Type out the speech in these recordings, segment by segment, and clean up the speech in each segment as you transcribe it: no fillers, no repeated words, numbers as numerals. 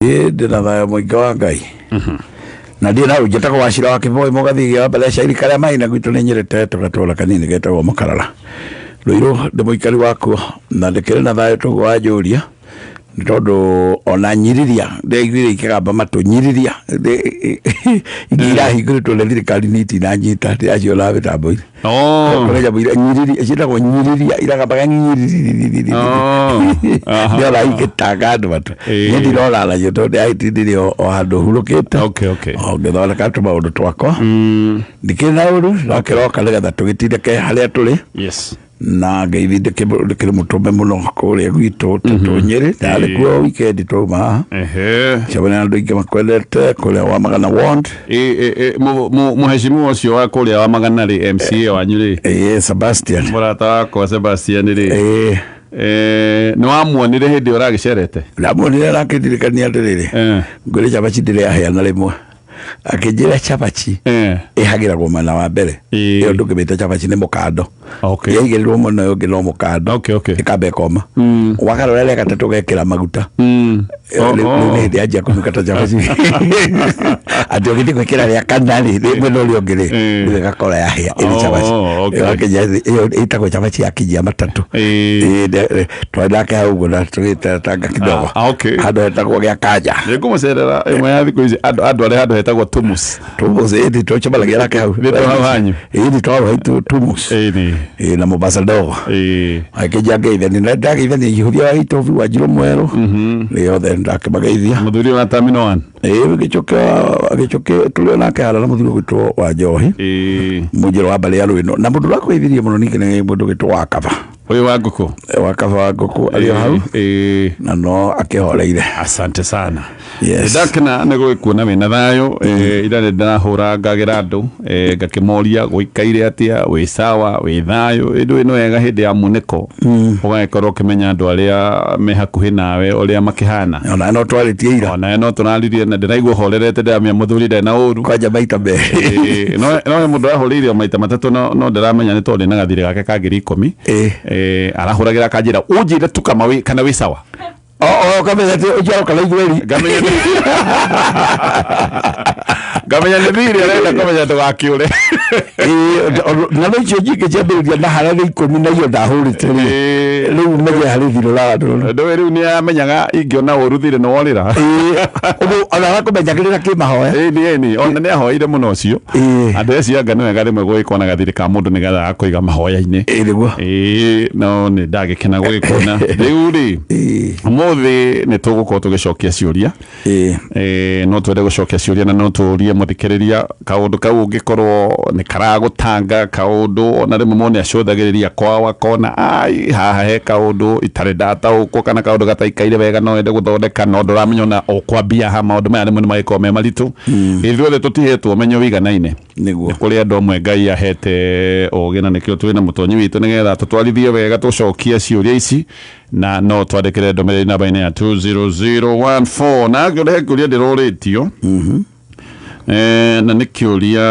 ndina thayo muingi wa Ngai na ndina ujeta kwa Wachira wa Kivoi mugathi ya mbele shairi karia maina gwitu ni nyirite tugatwala kanini getagwo Mukarara Ruiru ndi muikari wako na ndikire na thayo tugwa njuria nitondo ona nyiriria ndeigire ikagamba matunyiriria ngira higuritwo le thirikari niti na nyita acio la bitambo koleja bwira nyiriria citagwo nyiriria iragamba nyiriria ndio la ikitaga andu batu ndi rola la yoto nditindire o handu hurukite okay ngethola katu maundu twakwa ndikire na uru nakiroka nigetha tugitindike haria tuli yes na ngeithinde kiri mutumbe muno kuria gwitu tunyiri ndari kuo weekend tuma chabana andu ingi makwendete kuria wa Magana ward muheshimiwa ucio wa kuria wa Magana ri MCA wa nyiri Sebastian murata wako Sebastian ri no amuonire hindi uragicerete ndamuonire rakidirikania ndiriri nguri chabachi ndire aheana rimwe akijira chabachi ihagiragwo mana wa mbere iyo ndugimite chabachi ni mukando yegirirwo muno yo ngino mukando ikabe koma wakarorele gatatu gekira maguta ni ndi aje kumukata chabachi adio giti kwikira ria kanali rimwe no rio ngiri ngakora ya hia ili chabachi iyo itako chabachi akijia matatu twandake hau gona twita tanga kidogo hado etako gya kaja ngumucerera imwe ya thiku ici andu ari hado etagwo tumus edi twachabalagira lake hau hanyu edi twawa itu tumus na Mombasa ndogo akija geitha ni ndageitha ni ihuria wa itu wa Njiro Mweru ni yothe ndakimageithia muthuri wa Terminal 1 gichoke tulio nake hala na muthuri witwo wa Njohi mujiro wa Mbale ya Rwino na mundu rakweithirie muno ningi ni mundu witwo wa Kaba uyu wa Nguku alio hau na no akihoreire asante sana ndakena nego kuona wina thayo ira ndahura ngagira andu ngakimoria guikaire atia wi sawa wi thayo indu ino yega hindi ya muniko ugakorwo kimenya andu aria me hakuhi nawe uria makihana ona no twaritie ira ona no tunaririe na ndiraigwo horerete ndamya muthuri nda na uru kwanja maita be no mundu ahoririo maita matatu no ndiramenya ni tonde na gathire gake ka 10,000 arahuragira kanjira unjire tu kama wi kana wi sawa kamenya ti ujao kala igweri gamenya ni thiri arenda kamenya tugakiure na no cio jike chamberia na harare 10 na iyo ndahurite riu mege hari thiro la ndo riu ni amenyaga ingiona uruthire no worira ona arakumenya ki mahoya ni ona ni ahoire muno ucio andu eci anga no ega rimwe gwikona gathiri ka mundu nigetha akoiga mahoya-ini niguo no ni ndagikena gwikona riu ri muthi ni tugukorwo tugicokia ciuria no twende gucokia ciuria na no turie muthikiriria kaundu kau ungikorwo ni karagutanga kaundu ona rimwe mone acũthagĩrĩria kwawa kona ai haha he kaundu itare data uko kana kaundu gataikaire wega no ende guthondeka no nduramenya na okwambia ha maundu maya rimwe nĩmagĩkorwo me maritu ithuothe tutihetwo menyo wiganaine niguo kuri andu amwe Ngai ahete ogena nikio twina mutonyi witu nigetha tutwarithie wega tucokie ciuria ici na no twandikire ndomereri namba-ini ya 20014 na ngore kuria ndiroritio na nikiuria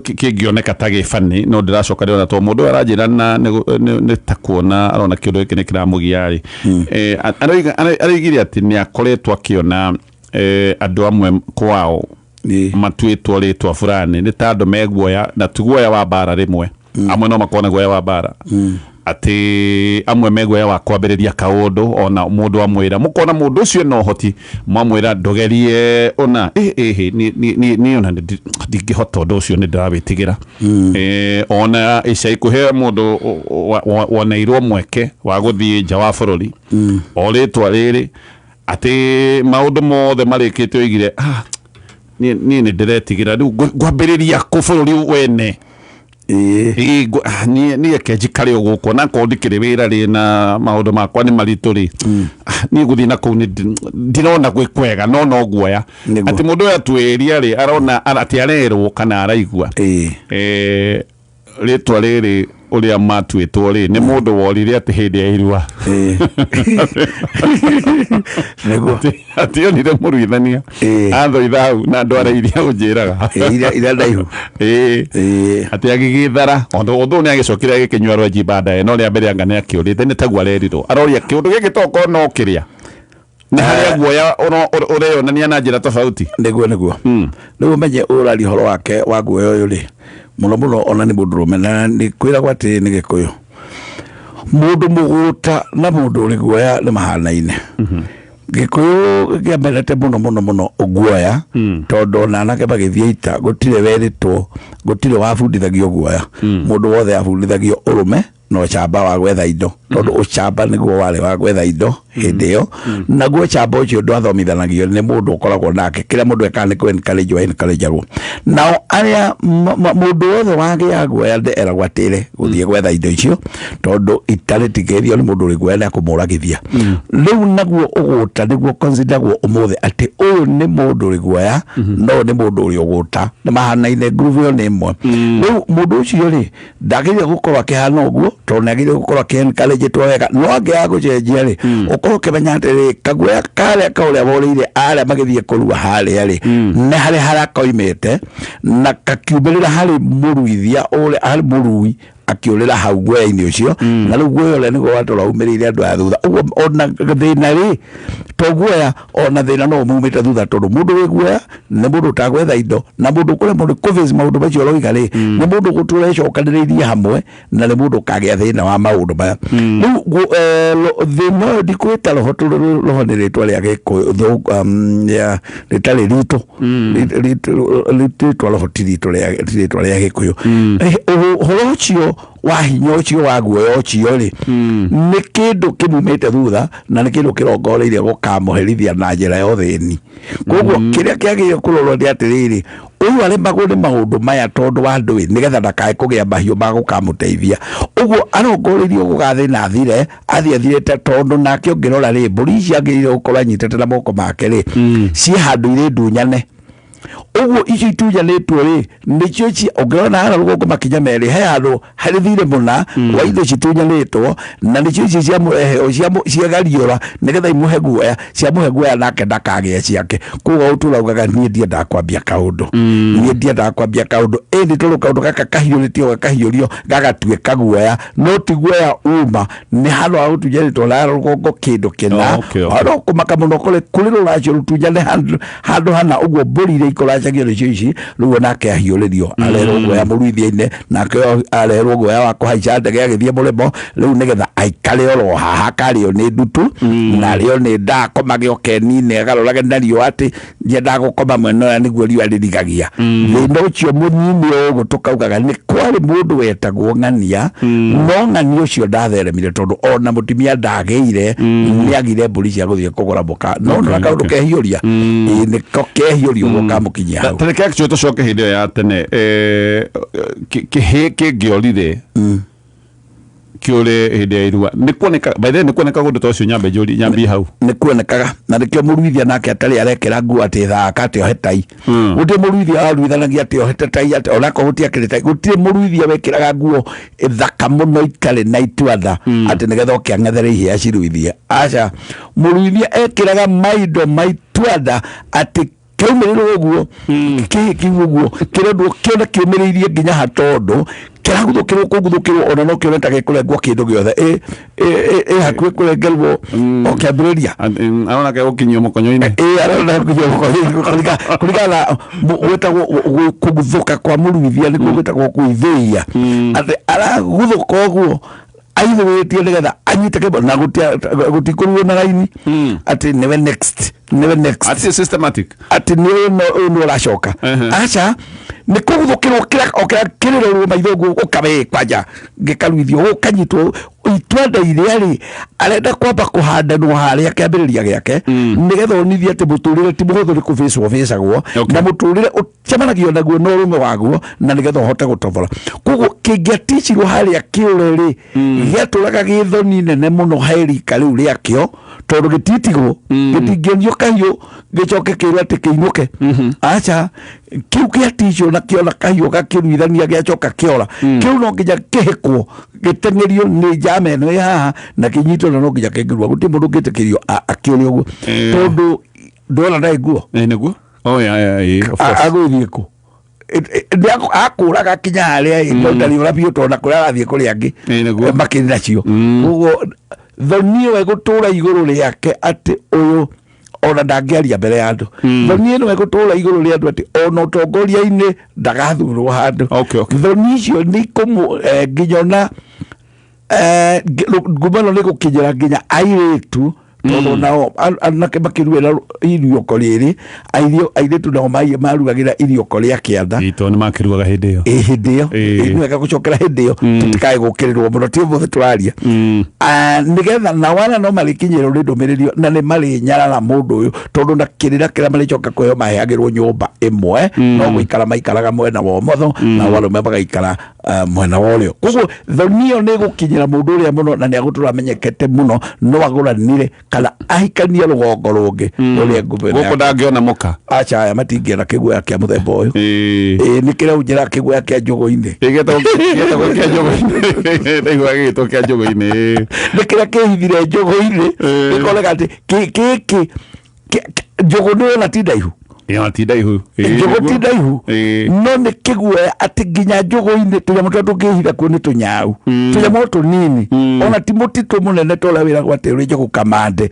kingioneka ta gifani no ndiracoka ndiona to mundu aranjira na ni takuona arona kiundu giki nikiramugiari araigire ati ni akoretwo akiona andu amwe kwao matwitwo ritwa fulani ni ta andu meguoya na tuguoya wa bara rimwe amwe no makona guoya wa bara ati amwe meguoya wa kwambiriria kaundu ona mundu amwira mukona mundu ucio no hoti mwamwira ndogerie ona ni ona ndingihota undu ucio ni ndirawitigera ona ica ikuhe mundu woneirwo mweke wa guthii nja wa bururi o ritwa riri ati maundu mothe marikitwe igire ni ndiretigira riu gwambiriria ku bururi wene ni ekejikare uguko na ko ndikire wira ri na maundu makwa ni maritu ri ni guthi na ko ndirona gwikwega no guoya ati mundu atweria ri arona ati arerwo kana araigua ritwa riri uria matwitwo ri ni mundu worire ati hindi ya irua nego ati onire muruithania atho ithau na ndwara iria unjiraga ira ndaihu ati agigithara ondu ni agicokira gikinywa rwa baadaye no ria mbere anga ni akiurite ni tagwa rerirwo aroria kiundu giki toko no kiria nä harä a guoya å reyonania na njä ra tofauti niguo rä u menye å rari horo wake wa guoya å yå rä muno ona nä må ndå rå me na nä kwä ragwo atä nä gä kå yå må ndå må gå ta na må ndå å rä guoya nä mahanaine gä kå yå gä amendete må no guoya tondå ona anake magä thiä ita gå tirä werä two gå tirä wabundithagio guoya må ndå wothe abundithagio å rå me no chamba wa gwetha indo tondu uchamba niguo wale wa gwetha indo hindi iyo naguo chamba ucio ndwathomithanagio ni mundu ukoragwo nake kila mundu ekane ku encourage wa encourage ro nao aria mundu wothe wagia guoya eragwo atire guthie gwetha indo icio tondu itari tigerio ni mundu uri gwetha kumuragithia riu naguo uguta niguo consideragwo umuthe ati uyu ni mundu uri guoya no ni mundu uri uguta ni mahanaine groove yo ni imwe riu mundu ucio ri ndagiria gukorwo akihana uguo tonagire gukorwo encourage twega no angia gucenjia ri ukorwo kimenya atiri kaguoya kale kauria borire aria magithie kurua haria ri ne hari harakoimete na kakiumirira hari muruithia uri hari murui akiurira hau guoya-ini ucio na riu guoya ule niguo watora umirire andu a thutha uguo ona thina ri to guoya ona thina no mumite thutha tondu mundu wi guoya ni mundu utagwetha indo na mundu kure mundu covid maundu macio roiga ri ni mundu gutura cokaniririe hamwe na ni mundu kagia thina wa maundu maya riu thina ndikwita roho ni ritwa ria gikuyu ya ritari ritu ritwa roho ti ritwa ria gikuyu horo ucio wa hinya ucio wa guoya ucio ri ni kindu kimumite thutha na ni kindu kirongoreirie gukamuherithia na njira ya uthini koguo kiria kiagire kurorwo ni atiriri uyu ari magune maundu maya tondu wa ndui nigetha ndakae kugia mahiu ma gukamuteithia uguo arongoreirio gugathina thire athirete tondu nake ungirora ri mburi ici agirire gukorwo anyitete na moko make ri ci handu ire ndunyane uguo icio itunyanitwo ri nicio ci ungirona hana rugongo makinya meri he handu hari thire muna wa indo citunyanitwo na nicio ici cia gariora nigetha imuhe guoya cia muhe guoya nake ndakagie ciake koguo uturaugaga nie ndienda kwambia kaundu nie ndienda kwambia kaundu indi turu kaundu gaka kahiuritio gagatuika guoya no ti guoya uma ni hano autunyanitwo na rugongo kindu kina aro kumaka muno kuri ruracio rutunyane handu hana uguo mburi ikoracagio nicio ici riu nake ahiuririo arerwo guoya muruithia-ine nake arerwo guoya wa kuhaica ndege agithie murimo riu nigetha aikare oro haha kario ni ndutu na rio ni ndakomage okenine agarorage na rio ati ndienda gukoma mwena ya niguo rio aririgagia thina ucio munyini uguo tukaugaga ni kwari mundu wetagwo ng'ania no ng'ania ucio ndatheremire tondu ona mutimia ndageire ni agire mburi cia guthie kugura muka no ndakaundu kehiuria niko kehiuria mukinyia hau tareke actually tucoke hindi ya tene kihe kingiorire kiore hindi ya irua ni kuoneka by then ni kuoneka gundu tocio nyambi hau ni kuonekaga na nikio muruithia nake atari arekera nguo ati thaka ati ohetai guti muruithia aruithanagia ati ohetai ati onako guti akirita guti muruithia wekiraga nguo thaka muno ikare na itwatha ati nigetha okiang'ethere ihia ciruithia aca muruithia ekiraga maindo maitwatha ati kiumiriro guo kiguo kirendwo kiona kiumiririe nginya hatondu kiraguthukirwo kuguthukirwo ona no kioneta gikurengwo kindu giothe hakwe kurengerwo okiambiriria arona ke ukinyio mukonyo-ini arona kunyio mukonyo kurigana gwetagwo kuguthuka kwa muruithia niguo gwetagwo kuithia ati araguthuka guo aithiritio nigetha anyite kebo na gutikurwo na raini ati never next ati systematic ati no racoka acha ni kuguthukirwo kiriro maithogu ukabe kwaja ngikaruithio ukanyitwo itwenda iria ri arenda kwamba kuhanda no haria kiambiriria giake nigetha onithia ati muturire ti muhuthu ni kufacagwo na muturire ucemanagio naguo no rume waguo na nigetha uhote gutothora koguo kingiaticirwo haria kiureri giaturaga githoni nene muno hairika riu riakio tondu gititigwo gitingionio kahiu gicoke kirwa ati kiinuke acha kiu kiaticio na kiona kahiu gakiruithania giacoka kiora kiu no nginya kihikwo gitengerio ni jame no haha na kinyito no nginya kengirwa guti mundu ngitikirio akiuri uguo tondu ndona ndai nguo niguo of course aguthie ku akuraga kinya haria ndari ora bio tona kuria athie kuri angi makiri nacio uguo thoni we gutura iguru riake ati uyu ona ndangĩaria mbere ya andũ thoni ĩno ĩgũtũũra igũrũ rĩa andũ atĩ ona ũtongoria-inĩ ndagathurwo handũ thoni icio nĩ nginya ona ngumano nĩ gũkinyĩra nginya airĩtu tondũ nao anake makĩruĩra irioko rĩrĩ airĩtu nao marugagĩra irioko rĩa kĩanda itũ nĩ makĩruaga hĩndĩ ĩyo hĩndĩ ĩyo nĩ wega gũcokera hĩndĩ ĩyo tũtikae gũkĩrĩrwo mũno ti ũmũthĩ tũraria nĩgetha nao wana no marĩkinyĩrwo nĩ ndũmĩrĩri na nĩ marĩnyarara mũndũ ũyũ tondũ na kĩrĩra kĩrĩa marĩcoka kũheo maheagĩrwo nyũmba ĩmwe no gũikara maikaraga mwena wa ũmotho na warũme magaikara mwena wa ũrĩo koguo thoni ĩyo nĩ gũkinyĩra mũndũ ũrĩa mũno na nĩ agũtũra amenyekete mũno no agũranire kana ahikania rũgongo rũngĩ rũrĩa gũkũ ndangĩona mũka aca aya matingĩona kĩguoya kĩa mũthemba ũyũ nĩ kĩrĩa njĩra kĩguoya kĩa njũgũ-inĩ gĩtwo kĩa njũgũ-inĩ nĩ kĩrĩa kĩhithire njũgũ-inĩ gĩkorega atĩ gĩkĩ njũgũ nĩ ona ti ndaihu njũgũ ti ndaihu no nĩ kĩguoya atĩ nginya njũgũ-inĩ tũnyamũ tũrĩa tũngĩhitha kuo nĩ tũnyau tũnyamũ tũnini ona ti mũtitũ mũnene ta ũrĩa wĩragwo atĩ ũrĩ njũgũ kamande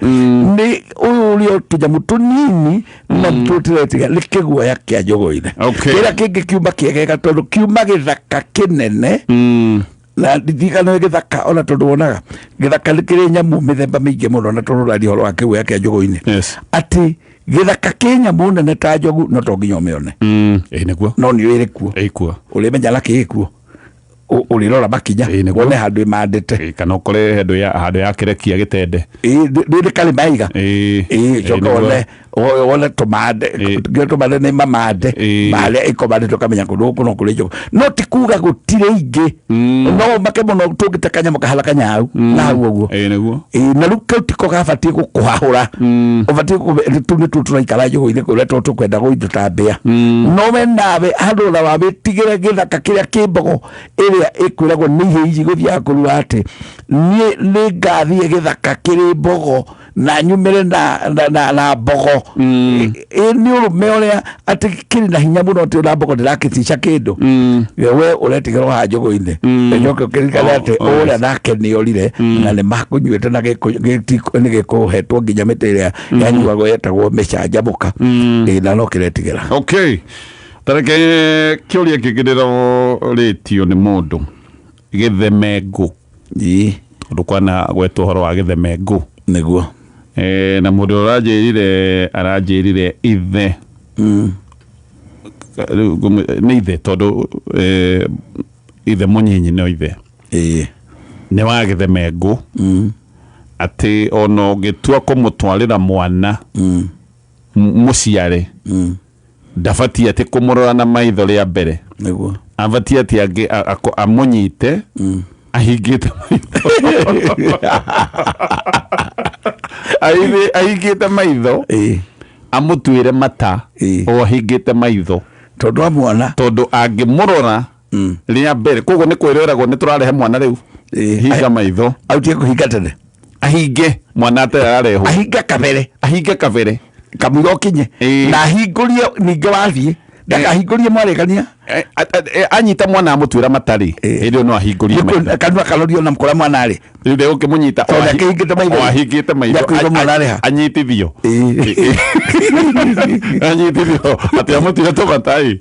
nĩ ũyũ ũrĩa tũnyamũ tũnini na tũtiretiga nĩ kĩguoya kĩa njũgũ-inĩ kĩrĩa kĩngĩ kiuma kĩegega tondũ kiuma gĩthaka kĩnene na ndigano gĩthaka ona tondũ wonaga gĩthaka nĩ kĩrĩ nyamũ mĩthemba mĩingĩ mũno na tondũ ũraria ũhoro wa kĩguoya kĩa njũgũ-inĩ atĩ gĩthaka kĩ nyamũ nene ta njogu no to nginya ũmĩone nĩguo no nĩ ĩrĩ kuo ũrĩmenya na kĩ kuo ũrĩrora makinya wone handũ ĩmandĩte kana ũkore handũ ya kĩrekia gĩtende nĩ karĩ maiga coka wone tũmande nĩ mamande marĩa ĩkomandĩtwo kamenya kũndũ gũkũ no kũrĩ njogu no ti kuga gũtirĩ ingĩ no make mũno tũngĩte kanyamũ kahala kanyau na hau ũguo na rĩu kau tiko gabatiĩ gũkũhahũra ũbatiĩ tũ nĩ tũ tũraikara njũgũ-inĩ kũrĩa tũ tũkwenda gũindo ta mbĩa no we nawe handũ na wamĩtigĩre gĩthaka kĩrĩa kĩ mbogo ĩrĩa ĩkwĩragwo nĩ ihĩ ici gũthiaga kũrua atĩ nĩ ngathiĩ gĩthaka kĩrĩ mbogo na nyumĩre na mbogo nĩ ũrũme ũrĩa atĩ kĩrĩ na hinya mũno atĩ ona mbogo ndĩrakĩtica kĩndũ we ũretigĩrwo haha njũgũ-inĩ njoke ũkĩririkane atĩ ũrĩa nake nĩ orire na nĩ makũnyuĩte na nĩ gĩkũhetwo nginya mĩtĩ ĩrĩa yanyuagwo yetagwo mĩcanjamũka na no kĩretigĩra tareke kĩũria kĩngĩ ndĩrorĩtio nĩ mũndũ gĩthemengũ tondũ kwana gwetwo ũhoro wa gĩthemengũ nĩguo na mũndũ aranjĩrire ithe nĩ ithe tondũ ithe mũnyinyi no ithe nĩ wa gĩthemengũ atĩ ona ũngĩtua kũmũtwarĩra mwana mũciare ndabatiĩ atĩ kũmũrora na maitho rĩa mbere abatiĩ atĩ amũnyite ahingĩte ahingĩte maitho amũtuĩre mata o ahingĩte maitho tondũ wa mwana tondũ angĩmũrora rĩa mbere koguo nĩ kwĩroragwo nĩ tũrarehe mwana rĩu hinga maitho autie kũhinga tene ahinge mwana atararehwo ahinge kabere kamũira ũkinye na ahingũrie ningĩ wathiĩ ndakahingũrie mwarĩkania anyita mwana amũtuĩra matarĩ hĩndĩ ĩyo no ahingũrie maitho kanua kalorio na mkora mwana arĩ rĩu ndegũkĩmũnyita ahingĩte maitho anyitithio atĩ amũtuĩre tũmatarĩ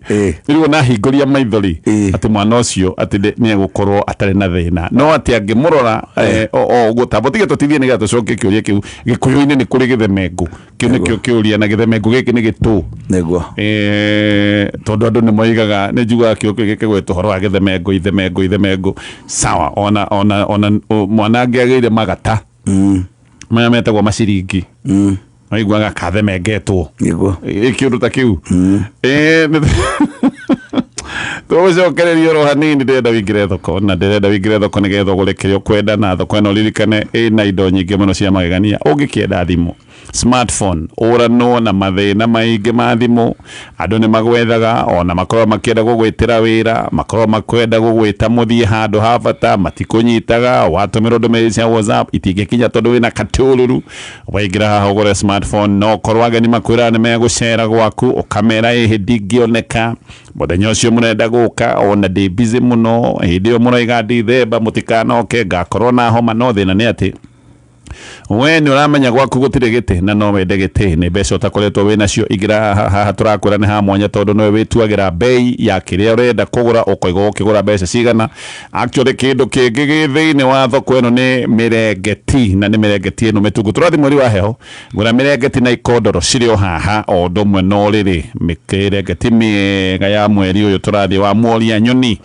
rĩu na ahingũria maitho rĩ atĩ mwana ũcio atĩ nĩ egũkorwo atarĩ na thĩna no atĩ angĩmũrora ũguo tambũtige tũtithie nĩgetha tũcokie kĩũria kĩu gĩkũyũ-inĩ nĩ kũrĩ gĩthemengũ kĩu nĩkĩo kĩũria na gĩthemengũ gĩkĩ nĩ gĩtũ nĩguo tondũ andũ nĩ moigaga nĩ njugaga kĩũkĩ gĩkĩ gwetwo ũhoro wa gĩthemengũ sawa ona mwana angĩagĩire magata maya metagwo maciringi aiguaga kathemengetwo kĩũndũ ta kĩu tũgũcokereria oro hanini ndĩrenda wĩingĩre thoko na ndĩrenda wĩingĩre thoko nĩgetha ũgũre kĩrĩa ũkwenda na thoko ĩno ririkane ĩna indo nyingĩ mũno cia magegania ũngĩkĩenda thimũ smartphone ũranwo na mathĩna maingĩ ma thimũ andũ nĩ magwethaga ona makorwo makĩenda gũgwĩtĩra wĩra makorwo makwenda gũgwĩta mũthiĩ handũ ha bata matikũnyitaga watũmĩrwo ndũmĩrĩri cia WhatsApp itingĩkinya tondũ wĩna katũrũru waingĩra haha ũgũre smartphone no korwo ageni makwĩra nĩ megũcera gwaku ũkamera ĩhĩ ndingĩoneka mũthenya ũcio mũrenda gũka ona ndĩ busy mũno hĩndĩ ĩyo mũroiga Dithemba mũtikanoke ngakorwo na homa no thĩna nĩ atĩ we ni uramenya gwaku gutire gite na no wende gite ni mbeca utakoretwo wina cio igira haha turakwira ni ha mwanya tondu no wituagira bei ya kiria urenda kugura ukoigo ukigura mbeca cigana actually kindu kingi githiini wa thoko ino ni mirengeti na ni mirengeti ino mitungu turathi mweri wa heho gura mirengeti na ikondoro cirio haha o ndomwe no riri mirengeti miega ya mweri uyu turathi wa mworia nyoni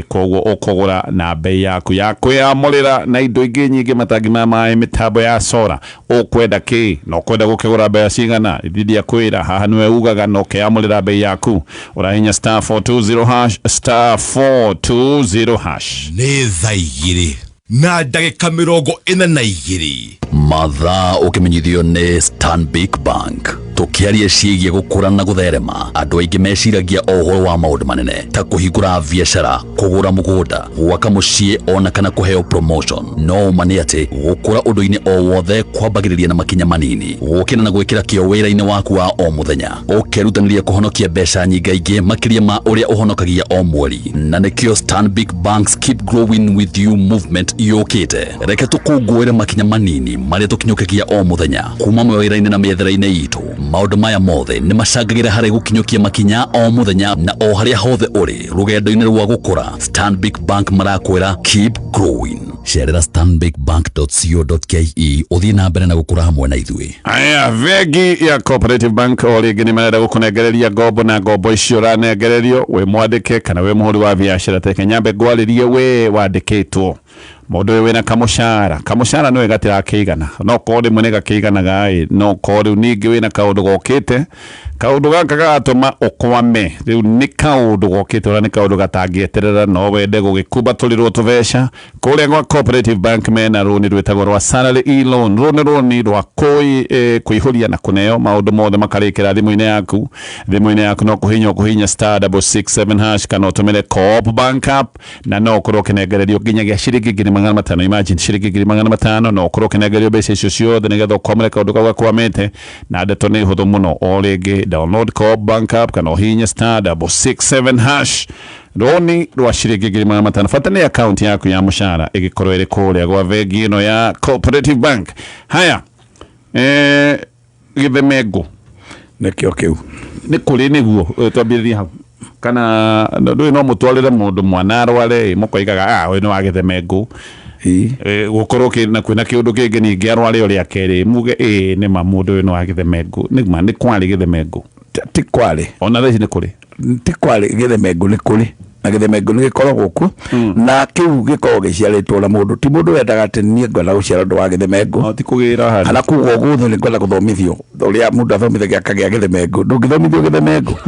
koguo ukugura na bei yaku ya kwiyamurira na indo ingi nyingi matangi ma mai mitambo ya sora ukwenda ki no kwenda gukigura bei cigana ithidia kwira haha niwe ugaga no kiyamurira bei yaku urahinya *420# ni thaigiri na ndagika 42 mathaa ukimenyithio ni Stanbic Bank tukiaria ciigie gukura na gutherema andu aingi meciragia ohoro wa maundu manene ta kuhingura biashara kugura mugunda gwaka mucii ona kana kuheo promotion no mani ati gukura undu-ini o wothe kwambagiriria na makinya manini gukina na gwikira kio wira-ini waku wa o muthenya ukerutaniria kuhonokia mbeca nyingaingi makiria ma uria uhonokagia o mweri na nikio Stanbic Banks Keep Growing With You movement yukite reke tukunguire makinya manini maria tukinyukagia o muthenya kuma mawira-ini na miethera-ini itu maundu maya mothe ni macangagira hari gukinyukia makinya o muthenya na o haria hothe uri rugendo-ini rwa gukura Stanbic Bank marakwira keep growing cerera stanbicbank.co.ke uthie na mbere na gukura hamwe na ithui aya vegi ya Cooperative Bank origi ni marenda gukunegereria ngombo na ngombo icio ranegererio we mwandike kana we muhuri wa biashara teke nyambe gwaririe we wandikitwo mundu we na kamushara no gatira kigana no kode munega kigana gai no kode ningi we na kaundu gokite kaundu gaka gatuma ukwame riu ni kaundu gokite ora ni kaundu gatangieterera no wende gugikuba turirwo tuveca kuria gwa Cooperative Bank mena runi rwetagwo rwa salary e-loan runi rwa kuihuria na kuneo maundu mothe makarikira thimu-ini yaku no kuhinya *667# kana utumire Coop Bank app na no kurokenegererio ginyagia ciringi 500 imagine ciringi 500 no kurokenegererio mbeca icio ciothe nigetha ukomere kaundu kau gakwamite na ndeto ni huthu muno o ringi download Coop Bank app kana uhinya *667# roni rwa ciringi 500 fata ni account yaku ya mushara igikorwo iri kuria gwa vegi ino ya Cooperative Bank haya githemego nekio kiu ni kuri niguo twambiriria hau kana ndui no mutwarire mundu mwana arware mukoigaga we no agithemego gukorwo kina kwina kiundu kingi ningi arware uri akeri muge ni mamundu we no agithemego ni kwari githemego ti kwari ona thaici ni kuri ti kwari githemego ni kuri na githemego ni gikoragwo ku na kiu gikoragwo giciaritwo na mundu ti mundu wendaga ati nie ngwenda guciara ndu wa githemego ti kugira hari ana kugo guthu ni ngwenda guthomithio uria mundu athomithia akagia githemego ndungithomithio githemego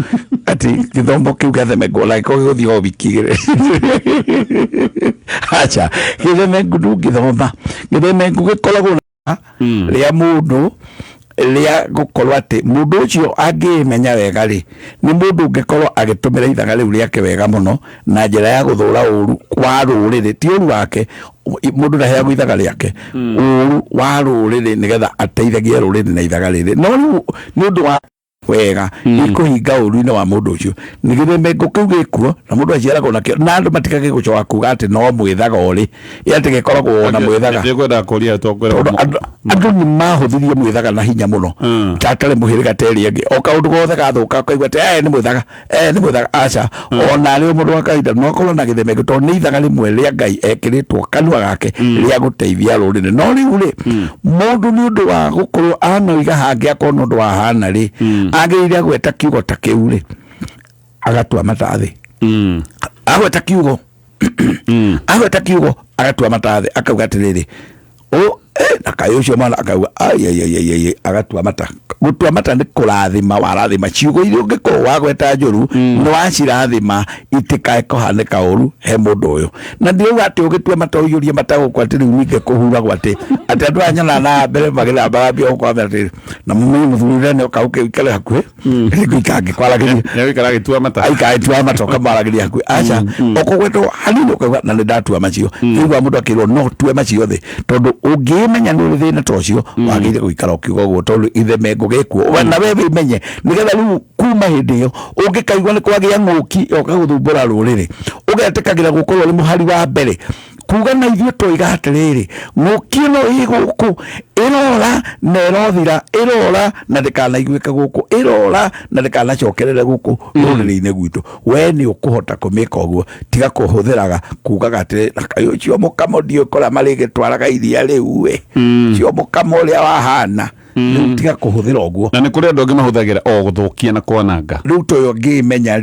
ati githomo kiu githemego like guthi hobikigire acha githemego ndungithoma githemego gikoragwo ria mundu ria gukorwo ati mundu ucio angimenya wega ri ni mundu ungikorwo agitumira ithaga riu riake wega muno na njira ya guthura uru kwa ruriri ti uru wake mundu ndaheagwo ithaga riake uru wa ruriri nigetha ateithagie ruriri na ithaga riri no ni undu wa wega ikuhinga uru-ini wa mundu ucio ni githemego kiu gikuo na mundu aciaragwo nakio na andu matikage gucoka kuga ati no mwithaga uri ati gikoragwo na mwithaga ndikwenda kuria tokwera andu ni mahuthirie mwithaga na hinya muno tatare muhiriga teri angi o kaundu gothe gathuka kaigua ati ni mwithaga aca ona ri mundu wa kaida no korwo na githemego to ni ithaga rimwe ria Ngai ekiritwo kanua gake ria guteithia ruriri no riu ri mundu ni undu wa gukorwo anoiga hangi akorwo ndu wa hana ri agirire gweta kiugo ta kiu ri agatua matathi agweta kiugo agatua matathi akauga atiriri na kayo cio mana akauga agatua mata gutua mata ni kurathima warathima ciugo iria ungikorwo wagweta njuru ni wacirathima itikae kuhanika uru he mundu uyu na ndirauga ati ugitua mata uyurie mata gukwa ati riu ninge kuhuragwo ati andu anyana na mbere magina barabia kwa ati na muthurire ni ukauke ikale hakuhi ikangi kwaragiria ni ikara gitua mata aitua mata kamaragiria hakuhi acha okugwetwo hanini ukauga na ndatua macio igwa mundu akirwo no tue macio the tondu ungimenya ni thina tocio wagire guikara ukiugo guo tondu ithemego gikuo na wewe imenye nigetha riu kuma hindi iyo ungikaigwa ni kwagia nguki okaguthumbura ruriri ugetikagira gukorwo ri muhari wa mbere kuga na ithuĩ tũiga atĩrĩrĩ ng'ũkĩ ĩno ĩ gũkũ ĩrora na ĩrothira ĩrora na ndĩkanaiguĩke gũkũ ĩrora na ndĩkanacokerere gũkũ rũrĩrĩ-inĩ gwitũ we nĩ ũkũhota kũmĩka ũguo tiga kũhũthĩraga kugaga atĩrĩrĩ kaĩ ũcio mũkamo ndiũkora marĩgĩtwaraga iria rĩu we cio mũkamo ũrĩa wahana rĩu tiga kũhũthĩra ũguo na nĩ kũrĩ andũ angĩ mahũthagĩra o gũthũkia na kwananga rĩu toyo angĩmenya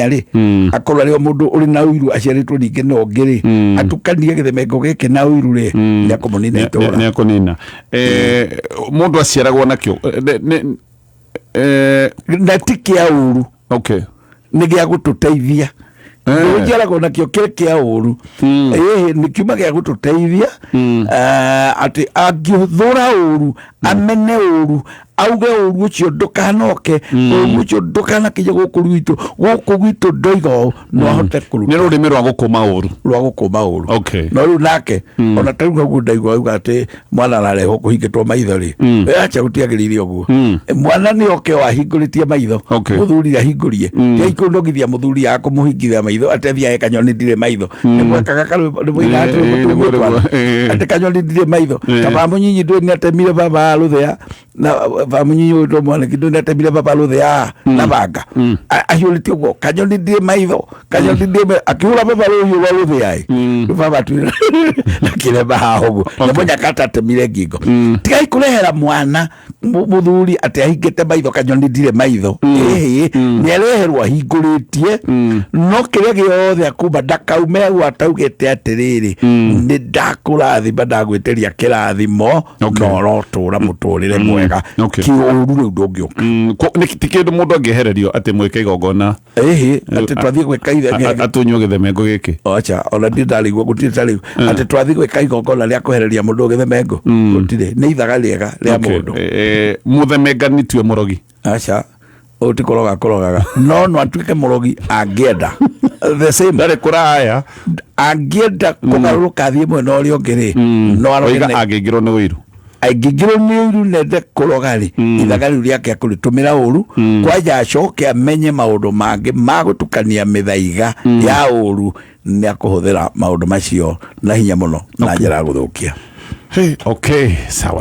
rĩ akorwo arĩ o mũndũ ũrĩ na ũiru aciarĩtwo ningĩ na ũngĩ rĩ atukanie gĩthemengo gĩkĩ na ũiru rĩ nĩ akũmũnina itũra nĩ akũnina mũndũ aciaragwo nakĩo na ti kĩa ũru nĩ gĩa gũtũteithia njiaragwo nakĩo kĩa ũru nĩ kiuma gĩa gũtũteithia atĩ angĩthũra ũru amene ũru auge ũru ũcio ndũkanoke ũru ũcio ndũkanakinye gũkũ gwitũ ndoiga ũũ no ahote kũruta nĩ rũrĩmĩ rwa gũkũma ũru no rĩu nake ona tarĩu hauguo ndaigua auga atĩ mwana ararehwo kũhingĩtwo maitho rĩ acha gũtiagĩrĩire ũguo mwana nĩ oke wahingũrĩtie maitho mũthuri ahingũrie tiaikũndogithia mũthuri akũmũhingithia maitho atethia kanyoni ndirĩ maitho nĩmwekaga nĩmũiga atĩ kanyoni ndirĩ maitho kaba mũnyinyi ndũĩ nĩ atemire baba rũthĩa na bamunyi ũyũ mwanake ndũĩ nĩ atemire baba rũthĩa na banga ahiũrĩtie ũguo kanyoni ndirĩ maitho kanyoni ndirĩ akĩhũra baba rũhiũ rwa rũthĩa baba tuĩra nakĩremba haha ũguo nĩ mũnyakata atemire ngingo tigai kũrehera mwana mũthuri atĩ ahingĩte maitho kanyoni ndirĩ maitho nĩ areherwo ahingũrĩtie no kĩrĩa gĩothe akuma ndakaume ũguo ataugĩte atĩrĩrĩ nĩ ndakũrathima ndagwĩtĩria kĩrathimo norotũra mũtũrĩre mwega kĩũru rĩu ndũngĩũka ti kĩndũ mũndũ angĩehererio atĩ mwĩke igongona atĩ twathiĩ gwĩka atunywo gĩthemengo gĩkĩ acha ona ndirĩ ndarĩigua gũtirĩ ta rĩu atĩ twathiĩ gwĩka igongona rĩa kwehereria mũndũ gĩthemengo gũtirĩ nĩ ithaga rĩega rĩa mũndũ mũthemengani tiwe mũrogi acha ũyũ ti kũrogaga no atuĩke mũrogi angĩenda the same ndarĩ kũraya angĩenda kũgarũrũka thiĩ mwena ũrĩa ũngĩ rĩ no oiga angĩingĩrwo nĩ ũiru aingĩngĩrwo nĩ ũiru nende kũroga rĩ ithaga rĩu rĩake akũrĩtũmĩra ũru kwanja acoke amenye maũndũ mangĩ ma gũtukania mĩthaiga ya ũru nĩ akũhũthĩra maũndũ macio na hinya mũno na njĩra ya gũthũkia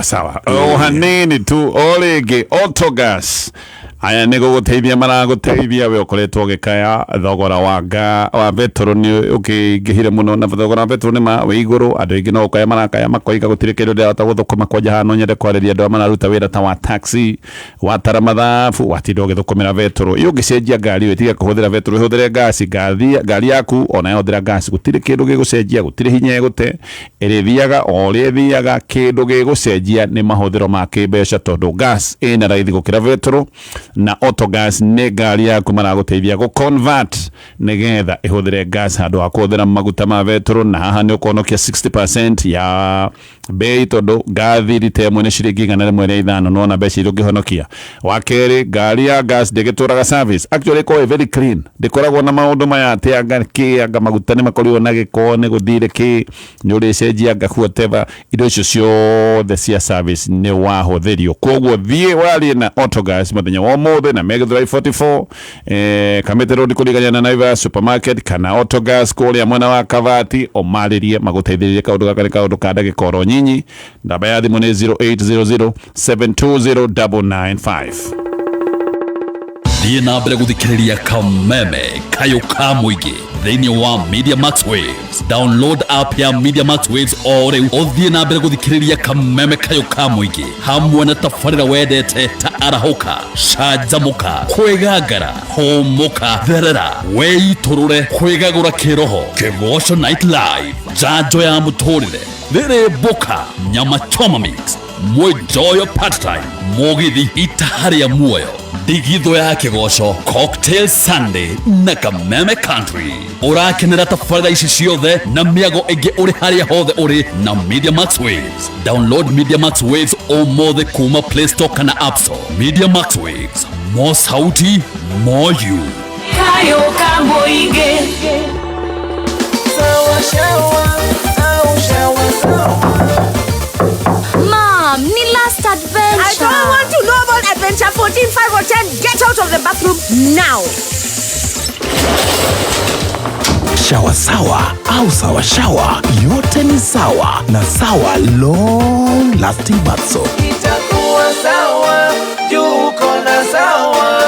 sawa o hanini tu o rĩngĩ Autogas aya nĩ gũgũteithia maragũteithia we ũkoretwo ũgĩkaya thogora wa betũrũ nĩ ũkĩingĩhire mũno na thogora wa betũrũ nĩ wĩ igũrũ andũ aingĩ no ũkaya marakaya makoiga gũtirĩ kĩndũ ndĩrahota gũthũkũma kwanja hano nyende kwarĩria andũ mararuta wĩra ta wa taxi watara mathabu watinda ũgĩthũkũmĩra betũrũ ĩ ũngĩcenjia ngari tiga kũhũthĩra betũrũ ũhũthĩre gasi ngari yaku ona yahũthĩra gasi gũtirĩ kĩndũ gĩgũcenjia gũtirĩ hinya ĩgũte ĩrĩthiaga o ũrĩa ĩthiaga kĩndũ gĩgũcenjia nĩ mahũthĩro ma kĩmbeca tondũ gas ĩna raithi gũkĩra betũrũ na Autogas nĩ ngari yaku maragũteithia gũ-convert nĩgetha ĩhũthĩre gas handũ wa kũhũthĩra maguta ma betũrũ na haha nĩ ũkũhonokia 60% ya bei tondũ ngathi rita ĩmwe nĩ ciringi 105 nona mbeca iria ũngĩhonokia wa kerĩ ngari ya gas ndĩgĩtũraga service actually ĩkoragwo very clean ndĩkoragwo na maũndũ maya atĩ anga maguta nĩ makorirwo na gĩko nĩ gũthire kĩ nĩ ũrĩcenjia anga whatever indo icio ciothe cia service nĩ wahũthĩrio koguo thiĩ warie na Autogas mũthenya wa ũmũthĩ na Megithrai 44 Kamete Road kũrigania na Naivas supermarket kana Autogas kũrĩa mwena wa Kavati ũmarĩrie magũteithĩrĩrie kaũndũ gaka nĩ kaũndũ ka ndagĩka oro nyinyi namba ya thimũ nĩ 0800 720 995 thiĩ na mbere gũthikĩrĩria kameme kayũ ka mũingĩ thĩinĩ wa Media Max Waves download app ya Media Max Waves o rĩu ũthiĩ na mbere gũthikĩrĩria kameme kayũ ka mũingĩ hamwe na tabarĩra wendete ta arahũka canjamũka kwĩgangara hũmũka therera weitũrũre kwĩgagũra kĩroho Kĩgoco Night Live njanjo ya mũtũrĩre rĩrĩ mboka nyama choma mix Mwejoyo part time mũgithi itaharĩa muoyo ndigitho ya Kĩgoco cocktail Sunday na Kameme Country ũrakenera tabarĩra ici ciothe na mĩago ĩngĩ ũrĩ harĩa hothe ũrĩ na Media Max Waves download Media Max Waves ũmũthĩ kuma Play Store kana App Store Media Max Waves more sauti more you kayo ka mũingĩ Mom, ni last adventure. I don't want to know about adventure 14, 5 or 10. Get out of the bathroom now. shawa sawa au sawa shawa, yote ni sawa na Sawa long lasting bath soap. Itakuwa sawa, yuko na Sawa.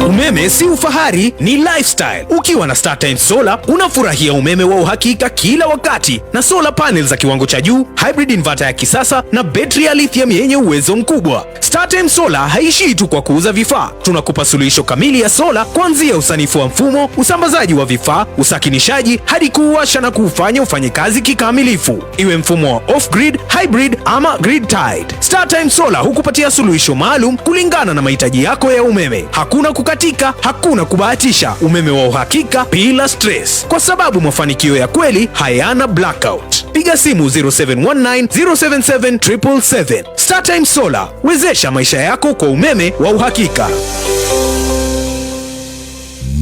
Umeme si ufahari, ni lifestyle. Ukiwa na StarTimes Solar unafurahia umeme wa uhakika kila wakati na solar panels za kiwango cha juu, hybrid inverter ya kisasa na betri ya lithium yenye uwezo mkubwa. StarTimes Solar haishii tu kwa kuuza vifaa. Tunakupa suluhisho kamili ya sola kuanzia usanifu wa mfumo, usambazaji wa vifaa, usakinishaji hadi kuuwasha na kuufanya ufanye kazi kikamilifu. Iwe mfumo wa off-grid, hybrid ama grid tied. StarTimes Solar hukupatia suluhisho maalum kulingana na mahitaji yako ya umeme. Hakuna kukatika, hakuna kubahatisha, umeme wa uhakika bila stress. Kwa sababu mafanikio ya kweli hayana blackout. Piga simu 0719 077 777. StarTimes Solar, wezesha maisha yako kwa umeme wa uhakika.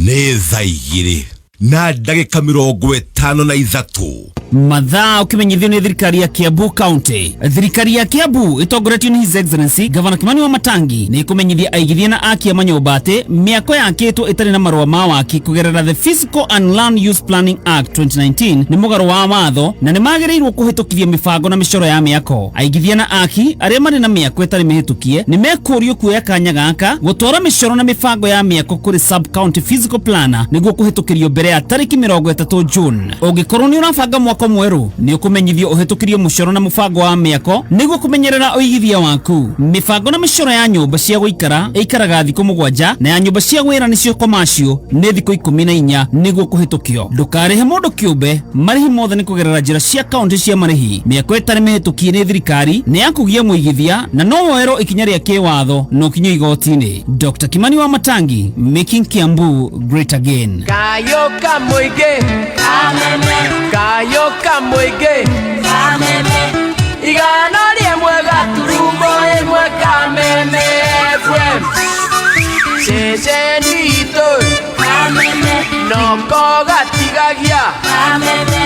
Nĩ thaa 2 na ndagĩka 53 mathaa ukimenyithio ni thirikari ya Kiambu County. Thirikari ya Kiambu itongoretio ni His Excellency Governor Kimani Wamatangi ni kumenyithia aigithia na aki a manyũmba atĩ mĩako yakĩtwo ĩtarĩ na marũa ma waki kũgerera the Physical and Land Use Planning Act 2019 nĩ mũgarũ wa watho na nĩ magĩrĩirwo kũhĩtũkithia mĩbango na mĩcoro ya mĩako. Aigithia na aki arĩa marĩ na mĩako ĩtarĩ mĩhĩtũkie nĩ mekũrio kuoya kanya gaka gũtwara mĩcoro na mĩbango ya mĩako kũrĩ Sub County Physical Planner nĩguo kũhĩtũkĩrio mbere ya tarĩki 30 June. Ũngĩkorwo nĩ ũrabanga mwako mwerũ nĩ ũkũmenyithio ũhĩtũkĩrio mũcoro na mũbango wa mĩako nĩguo kũmenyerera ũigithia waku. Mĩbango na mĩcoro ya nyũmba cia gũikara ĩikaraga thikũ 7 na ya nyũmba cia wĩra nĩcio commercial nĩ thikũ 14 nĩguo kũhĩtũkio. Ndũkarĩhe mũndũ kĩũmbe, marĩhi mothe nĩ kũgerera njĩra cia kaunti cia marĩhi. Mĩako ĩtarĩ mĩhĩtũkie nĩ thirikari nĩ ya kũgia mũigithia na no woerwo ikinya rĩa kĩwatho no kinyo igoti-inĩ. Dr. Kimani Wamatangi, making Kiambu great again. Kayoka muige, ameme. Kayoka muige, ameme. Igana rimwe gaturumo imwe kameme FM. Ceceni itu, ameme. Noko gatigagia, ameme.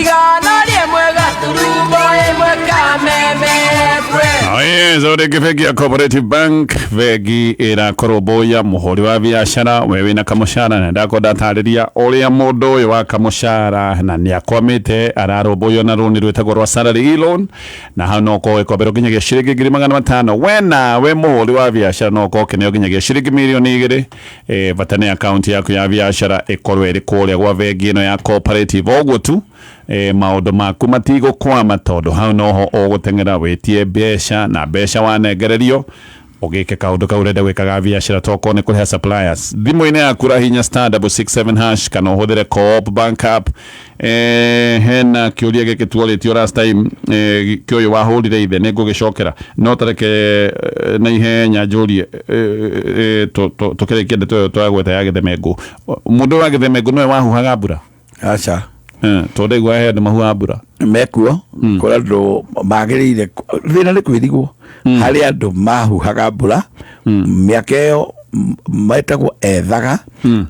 Igana rimwe gaturumo imwe kameme FM. Yes, orege vegi ya Cooperative Bank vegi ira koroboya muhori wa biashara wewe na kamushara na ndako datariria oria modo wa kamushara na niakwamite araroboyo na runi rwetagwo rwa salary loan na hano ko ekobero kinyagia shiringi 500 wena we muhori wa biashara no ko kinyo kinyagia shiringi milioni 2 vatane account yako ya biashara ekorwe iri kuria gwa vegi ino ya Cooperative ogwo tu maundu maku matigo kwa matondo hau noho ogutengera wetie besha na besha wanegererio ogike kaundu kaurenda gwikaga biashara toko ne kuriha suppliers thimu-ini yaku rahinya *667# kana uhuthire Co-op Bank app hena kiuria giki tuoretio last time kioyo wahurire ithe ningugicokera no tareke na ihenya njurie tukirekia ndeto twagweta ya Gĩthemengu mundu wa Gĩthemengu nowe wahuhaga mbura acha tonde gwa he ndu mahua mbura mekuo kora ndo magirire thina ni kwirigwo hari andu mahuhaga mbura miakeo maitagwo ethaga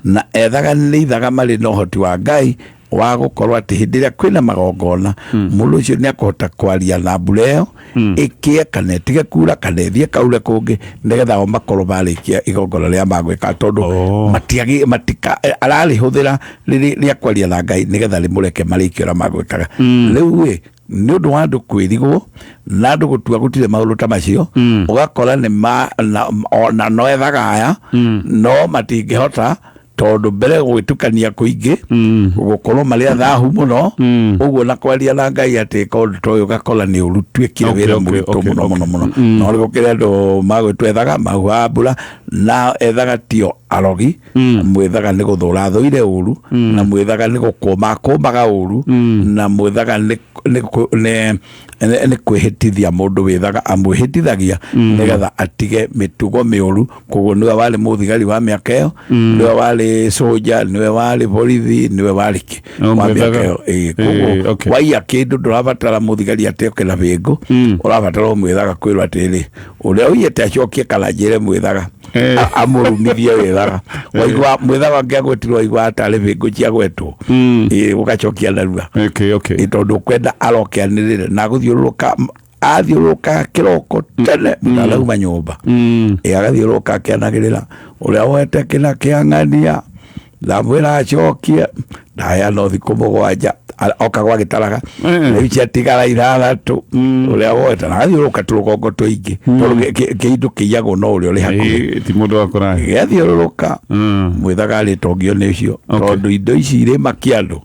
na ethaga ni ithaga mari no hoti wa Ngai wa gukorwo ati hindiria kwina magongona mundu ucio ni akota kwaria na mbura iyo ikie kana tige kura kana thie kaure kungi nigetha o makorwo barikia igongona ria magwika tondu matiagi matika arari huthira ria kwaria na Ngai nigetha rimureke marikio ra magwikaga riu we ni undu wa andu kwirigwo na andu gutua gutire maundu ta macio ugakora ni na no ethaga aya no matingihota tondu mbere gwitukania kuingi gukorwo mari athahu muno uguo na kwaria na Ngai ati kondu toyo gakora ni urutwikire wira muritu muno no rigukire andu magwitwethaga mahuha mbura na ethaga tio arogi mwethaga ni guthura thuire uru na mwethaga ni gukumaga uru na mwethaga ni kwihitithia mundu wethaga amwihitithagia nigetha atige mitugo miuru koguo niwe wali muthigari wa miaka iyo niwe wali soja niwe wali borithi niwe wali ki wa miaka iyo koguo waiya kindu ndurabatara muthigari ateke na bingu urabatara mwethaga kwirwa atiri uria uyete acokie kalanjire mwethaga amurumithie wethaga waigwa mwethaga ngegwetirwo waigwa atari bingu cia gwetwo ugacokia narua tondu kwenda arokianirire na guthiuruka athiuruka kiroko tene mutalauma nyumba agathiuruka akianagirira uria wete kina kiang'ania ndamwira acokia ndaya no thiku mugwanja oka gwa gitaraga riu ciatigara ithathatu uria wota na thiuruka turukongo tuingi kindu kiyago no uria uri hakuhi ti mundu akora giathiururuka mwithaga ritongio nicio tondu indo ici iri makiandu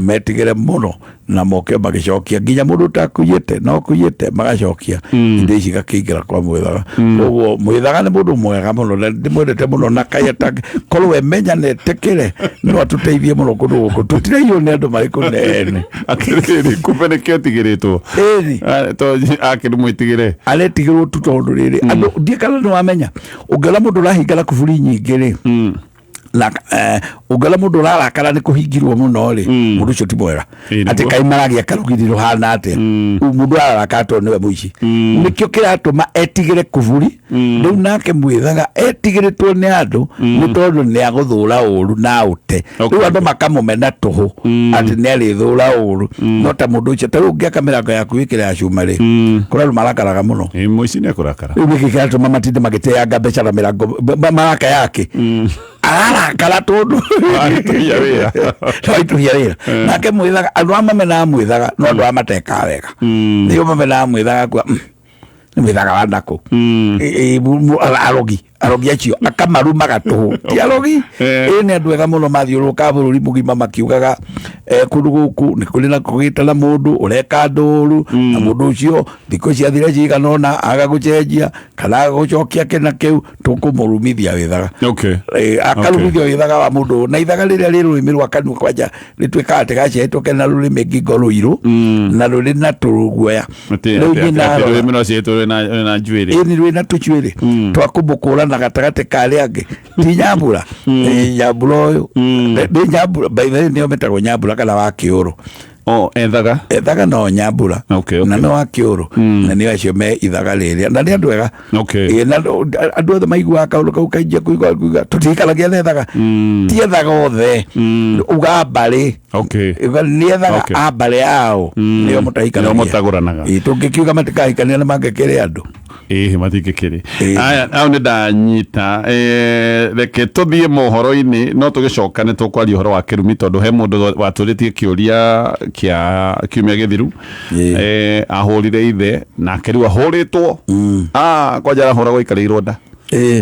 metigire muno na moke magicokia nginya mundu takuyite no kuyite magacokia indo ici gakiingira kwa mwithaga uguo mwithaga ni mundu mwega muno na ndimwendete muno na kayata korwo emenyanete kire no atuteithie muno kundu guku tutireio ni andu mariku nene atiriri kumbe ni kio tigiritwo to akiri mwitigire aretigirwo tu tondu riri andu ndiekana ni wamenya ungela mundu rahingana kuburi nyingi ri la ungela mundu rarakara ni kuhingirwo muno ri mundu ucio ti mwega ati kaimaragia karugiriro hana ate mundu ararakato niwe muici nikio kiratuma etigire kuburi riu nake mwithaga etigiritwo ni andu ni tondu ni aguthura uru na ute riu andu makamumena tuhu ati ni arithura uru no ta mundu ucio ta riu ngiaka mirango yaku wikire ya cuma ri kura marakaraga muno muici ni akurakara riu niki kiratuma matinde magiteanga mbeca na mirango maraka yake arakara tondu tuya wira nake mwithaga andu amamena mwithaga no andu amateka wega niyo mamena mwithaga kwa mwithaga wanaku arogi acio akamarumaga tuhu ti arogi ni andu ega muno mathiuruka bururi mugima makiugaga kundu guku ni kuri na kugitana mundu ureka nduru na mundu ucio thikũ ciathire ciganona agagucenjia kana agagucokia kena kiu tukumurumithia withaga akarumithia withaga wa mundu na ithaga riria ri rurimi rwa kanua kwanja ritwika ati gacihetũke na rurimi ngingo ruiru na ruri na turuguoya riu nyina rurimi no cihetwo na njuiri ni ruri na tuchuiri twakumbukura na gatagate kari angi ti nyambura nyambura uyu ni nyambura by the way nio metagwo nyambura kana wa kiuru ethaga no nyambura na no wa kiuru na ni acio me ithaga riria na ni andu ega na andu othe maiguaga kaundu kau kaingia kuigua tutikaragia ethaga ti ethaga othe uga mbari ni ethaga a mbari yao nio mutaguranaga tungikiuga matikahikania na mangekire andu matingikiri aya au ni ndanyita reke tuthie mohoro-ini no tugicoka ni tukwaria uhoro wa kirumi tondu he mundu waturitie kiuria kia kiumia githiru ahurire ithe nake riu ahuritwo kwanja arahuragwo ikarirwo nda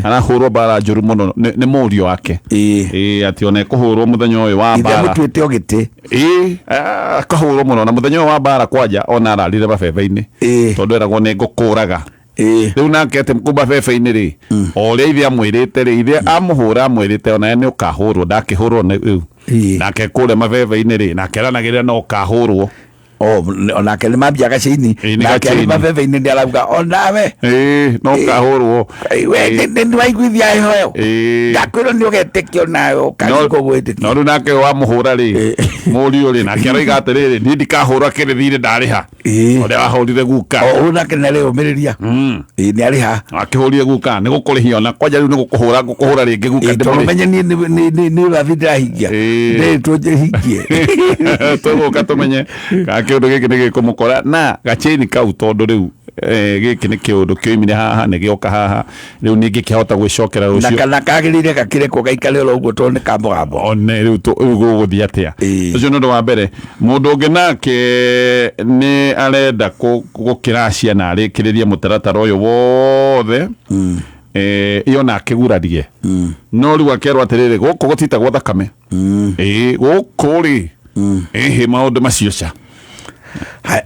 arahurwo mbara njuru muno ni murio wake ati ona ekuhurwo muthenya uyu wa mbara mutwite ogiti akahurwo muno na muthenya uyu wa mbara kwanja ona ararire mabebe-ini tondu eragwo ni ngukuraga riu nake ati mkumba bebe-ini ri oria ithe amwirite ri ithe amuhura amwirite ona ni ukahurwo ndakihurwo nake kuria mabebe-ini ri nake aranagirira no ukahurwo onake ni mambiaga ciini nake ari mabebe-ini ndi arauga onawe no kahurwo we ndi waiguithia ihoyo ndakwirwo ni ugetikio nayo kaniko gwitikio no riu nake wamuhura ri murio ri nake aroiga atiriri ni ndikahurwo akirithire ndariha oria wahurire guka nake nari umiriria ni ariha akihurire guka ni gukurihia ona kwanja riu ni gukuhura ringi guka tumenye ni urathi ndahingia ndi tuhingie tuguka tumenye kiundu giki ni gikumukora na gacheni kau tondu riu giki ni kiundu kioimire haha ni gioka haha riu ningi kihota gwicokera rucio na kagirire gakire ko gaikare ro uguo tondu kambo one riu guguthi atia ucio nundu wa mbere mundu ungi nake ni arenda gukiracia na arikiririe mutaratara uyu wothe iyo na kigurarie no riu akerwo atiriri guku gutitagwo thakame guku ri maundu macio ca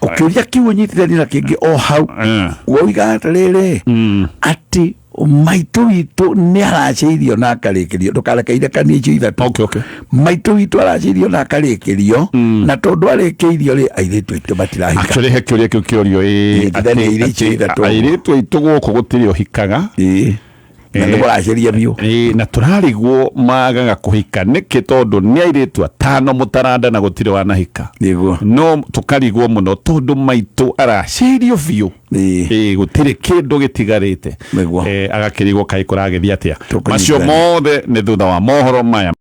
ukiuria kiu nyitithani na kingi o hau woiga atiriri ati maitu witu ni araciirio na akarikirio ndukarakeire kanie icio ithatu maitu witu araciirio na akarikirio na tondu arikiirio ri airitu itu matirahika actually he kiuria kiu kiorio airitu itu guku gutiri uhikaga na nduraciria biu na turarigwo magaga kuhika niki tondu ni airitu atano mutaranda na gutiri wanahika no tukarigwo muno tondu maitu aracirio biu gutiri kindu gitigarite agakirigwo kai kuragithia atia macio mothe ni thutha wa mohoro maya.